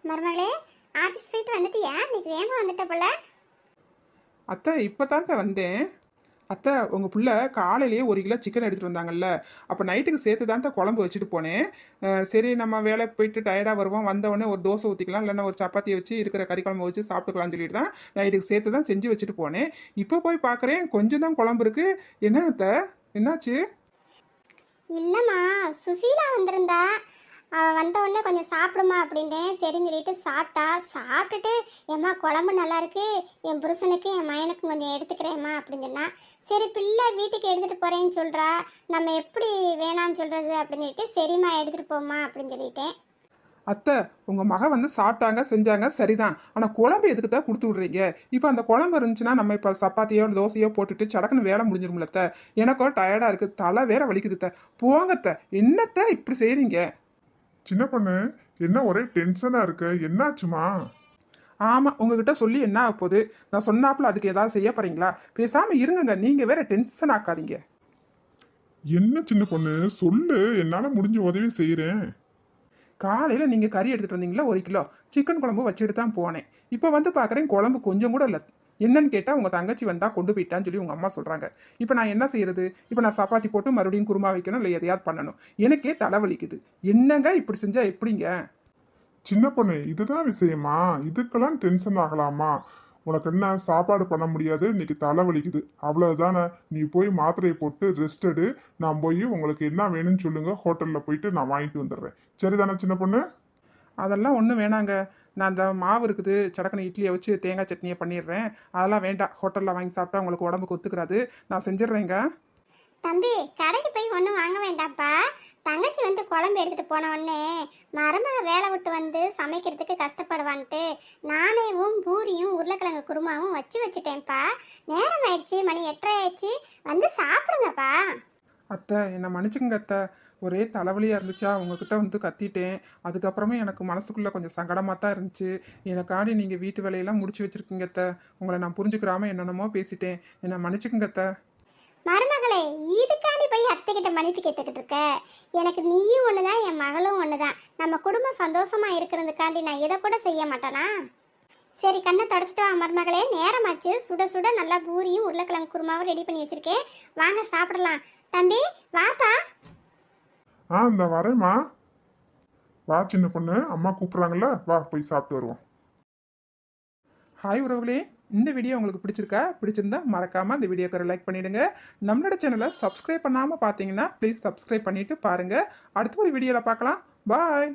மருமகளே, ஆஃபீஸ் போயிட்டு வந்துட்டியா? இன்னைக்கு வேகமாக வந்துட்ட போல. அத்தை இப்போதான்ட்ட வந்தேன். அத்தை உங்கள் புள்ள காலையிலேயே 1 கிலோ சிக்கன் எடுத்துகிட்டு வந்தாங்கல்ல, அப்போ நைட்டுக்கு சேர்த்து தான்ட்ட குழம்பு வச்சுட்டு போனேன். சரி நம்ம வேலைக்கு போயிட்டு டயர்டாக வருவோம், வந்தவொடனே ஒரு தோசை ஊற்றிக்கலாம், இல்லைன்னா ஒரு சப்பாத்தியை வச்சு இருக்கிற கறி குழம்பு வச்சு சாப்பிட்டுக்கலாம்னு சொல்லிட்டு தான் நைட்டுக்கு சேர்த்து தான் செஞ்சு வச்சுட்டு போனேன். இப்போ போய் பார்க்குறேன் கொஞ்சம் தான் குழம்பு இருக்குது. என்ன அத்தை, என்னாச்சு? இல்லைம்மா, சுசீலா வந்திருந்தா. அவள் வந்த உடனே கொஞ்சம் சாப்பிடுமா அப்படின்ட்டேன். சரின்னு சொல்லிட்டு சாப்பிட்டா. சாப்பிட்டுட்டு ஏம்மா குழம்பு நல்லா இருக்கு, என் புருஷனுக்கு என் மயனுக்கும் கொஞ்சம் எடுத்துக்கிறேம்மா அப்படின்னு சொன்னா. சரி பிள்ளை வீட்டுக்கு எடுத்துகிட்டு போகிறேன்னு சொல்கிறா, நம்ம எப்படி வேணான்னு சொல்கிறது அப்படின்னு சொல்லிட்டு சரிம்மா எடுத்துகிட்டு போம்மா அப்படின்னு சொல்லிட்டேன். அத்தை உங்கள் மக வந்து சாப்பிட்டாங்க செஞ்சாங்க சரிதான், ஆனால் குழம்பு எதுக்கு தான் கொடுத்து விட்றீங்க? இப்போ அந்த குழம்பு இருந்துச்சுன்னா நம்ம இப்போ சப்பாத்தியோ தோசையோ போட்டுட்டு சடக்குன்னு வேலை முடிஞ்சிருமில்ல அத்தை. எனக்கோ டயர்டாக இருக்குது, தலை வேற வலிக்குது அத்தை. போங்கத்த, என்னத்த இப்படி செய்கிறீங்க? சின்ன பொண்ணு, என்ன ஒரே டென்ஷனா இருக்க? என்னாச்சுமா? ஆமாம், உங்ககிட்ட சொல்லி என்ன ஆக போகுது? நான் சொன்னாப்புல அதுக்கு ஏதாவது செய்ய போறீங்களா? பேசாமல் இருங்கங்க, நீங்கள் வேற டென்ஷன் ஆக்காதீங்க. என்ன சின்ன பொண்ணு, சொல்லு, என்னால முடிஞ்ச உதவி செய்யறேன். காலையில் நீங்கள் கறி எடுத்துகிட்டு வந்தீங்களா 1 கிலோ, சிக்கன் குழம்பு வச்சுட்டு தான் போனேன். இப்போ வந்து பார்க்குறேன் குழம்பு கொஞ்சம் கூட இல்லை. என்னன்னு கேட்டால் உங்கள் தங்கச்சி வந்தால் கொண்டு போயிட்டான்னு சொல்லி உங்கள் அம்மா சொல்கிறாங்க. இப்போ நான் என்ன செய்யறது? இப்போ நான் சப்பாத்தி போட்டு மறுபடியும் குருமா வைக்கணும், இல்லை எதையாவது பண்ணணும். எனக்கே தலைவலிக்குது. என்னங்க இப்படி செஞ்சால் எப்படிங்க? சின்ன பொண்ணு, இதுதான் விஷயமா? இதுக்கெல்லாம் டென்ஷன் ஆகலாமா? உனக்கு என்ன சாப்பாடு பண்ண முடியாது, இன்னைக்கு தலைவலிக்குது, அவ்வளவுதானே. நீ போய் மாத்திரையை போட்டு ரெஸ்ட் எடு. நான் போய் உங்களுக்கு என்ன வேணும்னு சொல்லுங்க, ஹோட்டல்ல போயிட்டு நான் வாங்கிட்டு வந்துடுறேன். சரிதானே சின்ன பொண்ணு? அதெல்லாம் ஒன்றும் வேணாங்க. நான் அந்த மாவு இருக்குது, சடக்குன்னு இட்லியை வச்சு தேங்காய் சட்னியை பண்ணிடுறேன். அதெல்லாம் வேண்டாம், ஹோட்டலில் வாங்கி சாப்பிட்டா உங்களுக்கு உடம்புக்கு ஒத்துக்கிறாது. நான் செஞ்சிடுறேங்க. தம்பி, கடைக்கு போய் ஒன்றும் வாங்க வேண்டாம்ப்பா. தங்கச்சி வந்து குழம்பு எடுத்துகிட்டு போன உடனே மருமக வேலை விட்டு வந்து சமைக்கிறதுக்கு கஷ்டப்படுவான்ட்டு நானேவும் பூரியும் உருளைக்கிழங்கு குருமாவும் வச்சுட்டேன்ப்பா. நேரம் ஆயிடுச்சு, மணி 8:30 ஆயிடுச்சு, வந்து சாப்பிடுங்கப்பா. அத்தை என்னை மன்னிச்சுக்கங்க அத்தை. ஒரே தலைவலியாக இருந்துச்சா உங்ககிட்ட வந்து கத்திட்டேன். அதுக்கப்புறமே எனக்கு மனசுக்குள்ளே கொஞ்சம் சங்கடமாக தான் இருந்துச்சு. எனக்காண்டி நீங்கள் வீட்டு வேலையெல்லாம் முடிச்சு வச்சுருக்கீங்க அத்தை. உங்களை நான் புரிஞ்சுக்கிறாம என்னென்னமோ பேசிட்டேன். என்னை மன்னிச்சுக்கங்க அத்தை. மருமகளே, இதுக்காண்டி போய் அத்தைக்கிட்ட மன்னிப்பு கேட்டுக்கிட்டு இருக்க? எனக்கு நீயும் ஒன்று தான், என் மகளும் ஒன்று தான். நம்ம குடும்பம் சந்தோஷமாக இருக்கிறதுக்காண்டி நான் இதை கூட செய்ய மாட்டேனா? சரி, கண்ணை தொடச்சிட்டு வா மருமகளே, நேரமாச்சு. சுட சுட நல்லா பூரியும் உருளைக்கிழங்கு குருமாவும் ரெடி பண்ணி வச்சுருக்கேன், வாங்க சாப்பிடலாம். தம்பி வாப்பா. இந்த வரேம்மா. வா சின்ன பொண்ணு, அம்மா கூப்பிடுறாங்கல்ல, வா போய் சாப்பிட்டு வருவோம். ஹாய் உறவுகளே, இந்த வீடியோ உங்களுக்கு பிடிச்சிருந்தா மறக்காமல் அந்த வீடியோக்கு ஒரு லைக் பண்ணிவிடுங்க. நம்மளோட சேனலை சப்ஸ்கிரைப் பண்ணாமல் பார்த்தீங்கன்னா ப்ளீஸ் சப்ஸ்கிரைப் பண்ணிவிட்டு பாருங்கள். அடுத்த ஒரு வீடியோவில் பார்க்கலாம். பாய்.